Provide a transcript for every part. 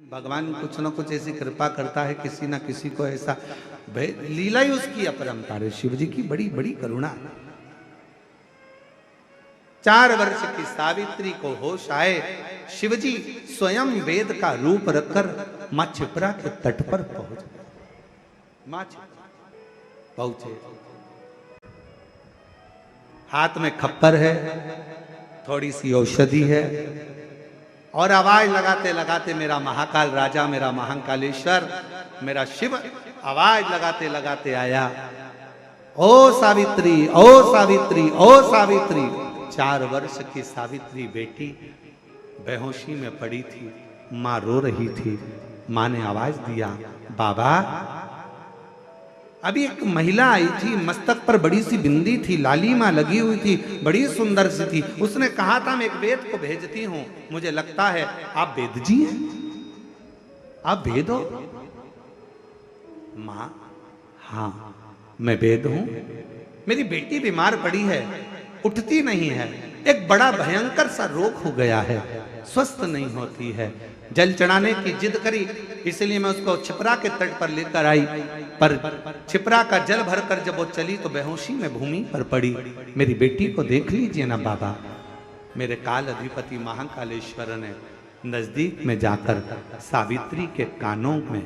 भगवान कुछ ना कुछ ऐसी कृपा करता है, किसी ना किसी को ऐसा लीला ही उसकी अपरंपार है। शिव जी की बड़ी बड़ी करुणा। 4 वर्ष की सावित्री को होश आए, शिवजी स्वयं वेद का रूप रखकर मां छिपरा के तट पर पहुंच गए। मां पहुंचे, हाथ में खप्पर है, थोड़ी सी औषधि है और आवाज लगाते लगाते मेरा महाकाल राजा, मेरा महाकालेश्वर, मेरा शिव आवाज लगाते लगाते आया, ओ सावित्री, ओ सावित्री, ओ सावित्री। 4 वर्ष की सावित्री बेटी बेहोशी में पड़ी थी, मां रो रही थी। मां ने आवाज दिया, बाबा। अभी एक महिला आई थी, मस्तक पर बड़ी सी बिंदी थी, लालिमा लगी हुई थी, बड़ी सुंदर सी थी। उसने कहा था मैं एक वेद को भेजती हूं, मुझे लगता है आप वेद जी हैं, आप वेद हो? मां, हाँ मैं वेद हूं। मेरी बेटी बीमार पड़ी है, उठती नहीं है, एक बड़ा भयंकर सा रोग हो गया है, स्वस्थ नहीं होती है। जल चढ़ाने की जिद करी, इसलिए मैं उसको छिपरा के तट पर लेकर आई, पर छिपरा का जल भरकर जब वो चली तो बेहोशी में भूमि पर पड़ी। मेरी बेटी को देख लीजिए ना बाबा। मेरे काल अधिपति महाकालेश्वर ने नजदीक में जाकर सावित्री के कानों में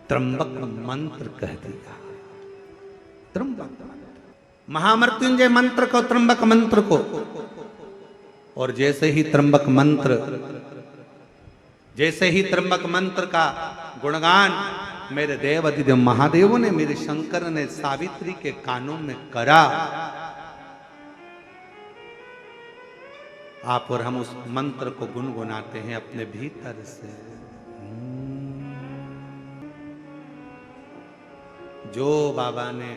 त्र्यंबक मंत्र कह दिया। त्र्यंबक महामृत्युंजय मंत्र को, त्र्यंबक मंत्र को। और जैसे ही त्र्यंबक मंत्र का गुणगान मेरे देव अधिदेव महादेव ने, मेरे शंकर ने सावित्री के कानों में करा, आप और हम उस मंत्र को गुनगुनाते हैं अपने भीतर से। जो बाबा ने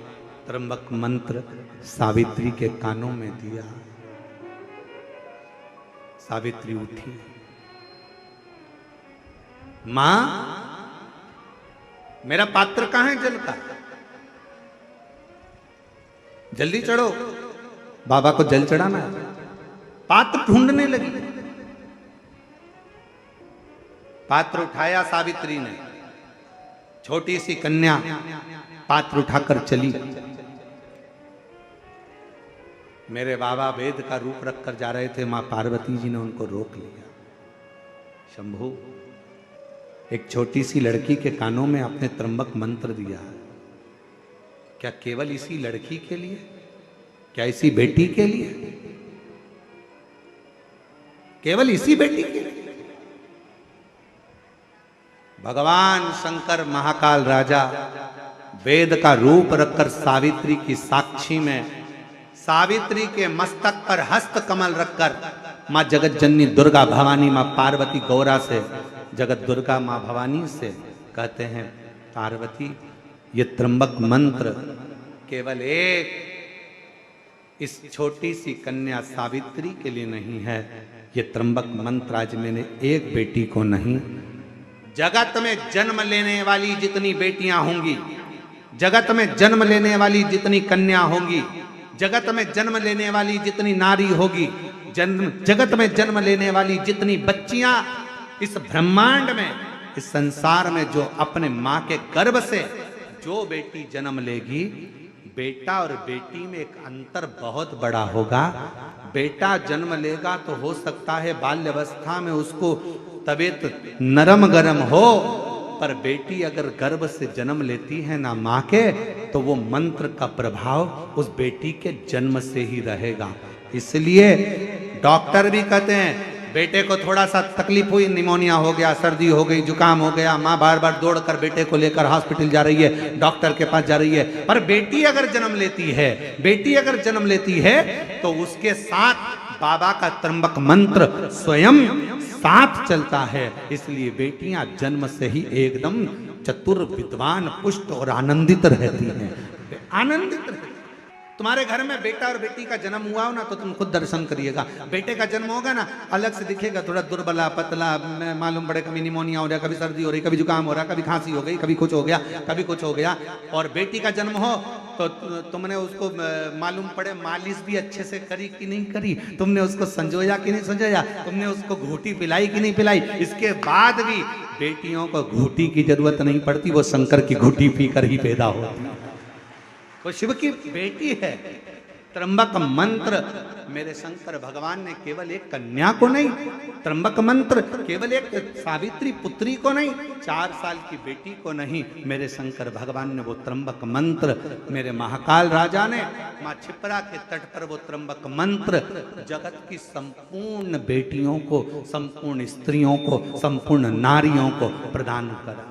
त्र्यंबक मंत्र सावित्री के कानों में दिया, सावित्री उठी। मां, मेरा पात्र कहां है जल का? जल्दी चढ़ो, बाबा को जल चढ़ाना है। पात्र ढूंढने लगी, पात्र उठाया सावित्री ने। छोटी सी कन्या पात्र उठाकर चली। मेरे बाबा वेद का रूप रखकर जा रहे थे, मां पार्वती जी ने उनको रोक लिया। शंभू, एक छोटी सी लड़की के कानों में आपने त्र्यंबक मंत्र दिया, क्या केवल इसी लड़की के लिए? क्या इसी बेटी के लिए? केवल इसी बेटी के लिए? भगवान शंकर महाकाल राजा वेद का रूप रखकर सावित्री की साक्षी में, सावित्री के मस्तक पर हस्त कमल रखकर मां जगत जननी दुर्गा भवानी, मां पार्वती गौरा से, जगत दुर्गा मां भवानी से कहते हैं, पार्वती ये त्र्यंबक मंत्र केवल एक इस छोटी सी कन्या सावित्री के लिए नहीं है, ये त्र्यंबक मंत्र आज मैंने एक बेटी को नहीं, जगत में जन्म लेने वाली जितनी बेटियां होंगी, जगत में जन्म लेने वाली जितनी कन्या होंगी, जगत में जन्म लेने वाली जितनी नारी होगी, जगत में जन्म लेने वाली जितनी बच्चियां इस ब्रह्मांड में, इस संसार में, जो अपने मां के गर्भ से जो बेटी जन्म लेगी, बेटा और बेटी में एक अंतर बहुत बड़ा होगा। बेटा जन्म लेगा तो हो सकता है बाल्यावस्था में उसको तबीयत नरम गरम हो, पर बेटी अगर गर्भ से जन्म लेती है ना मां के, तो वो मंत्र का प्रभाव उस बेटी के जन्म से ही रहेगा। इसलिए डॉक्टर भी कहते हैं, बेटे को थोड़ा सा तकलीफ हुई, निमोनिया हो गया, सर्दी हो गई, जुकाम हो गया, मां बार बार दौड़कर बेटे को लेकर हॉस्पिटल जा रही है, डॉक्टर के पास जा रही है, पर बेटी अगर जन्म लेती है, बेटी अगर जन्म लेती है तो उसके साथ बाबा का त्र्यंबक मंत्र स्वयं साथ चलता है। इसलिए बेटियां जन्म से ही एकदम चतुर, विद्वान, पुष्ट और आनंदित रहती हैं, आनंदित रहती। तुम्हारे घर में बेटा और बेटी का जन्म हुआ हो ना तो तुम खुद दर्शन करिएगा। बेटे का जन्म होगा ना अलग से दिखेगा, थोड़ा दुर्बला पतला, मालूम पड़े कभी निमोनिया हो रहा, कभी सर्दी हो रही, कभी जुकाम हो रहा, कभी खांसी हो गई, कभी कुछ हो गया, कभी कुछ हो गया। और बेटी का जन्म हो तो तुमने उसको मालूम पड़े मालिश भी अच्छे से करी कि नहीं करी, तुमने उसको संजोया कि नहीं संजोया, तुमने उसको घूटी पिलाई कि नहीं पिलाई। इसके बाद भी बेटियों को घूटी की जरूरत नहीं पड़ती, वो शंकर की घूटी पीकर ही पैदा होती है। वो शिव की बेटी है। त्र्यंबक मंत्र मेरे शंकर भगवान ने केवल एक कन्या को नहीं, त्र्यंबक मंत्र केवल एक सावित्री पुत्री को नहीं, 4 साल की बेटी को नहीं, मेरे शंकर भगवान ने वो त्र्यंबक मंत्र मेरे महाकाल राजा ने माँ छिपरा के तट पर वो त्र्यंबक मंत्र जगत की संपूर्ण बेटियों को, संपूर्ण स्त्रियों को, संपूर्ण नारियों को प्रदान करा।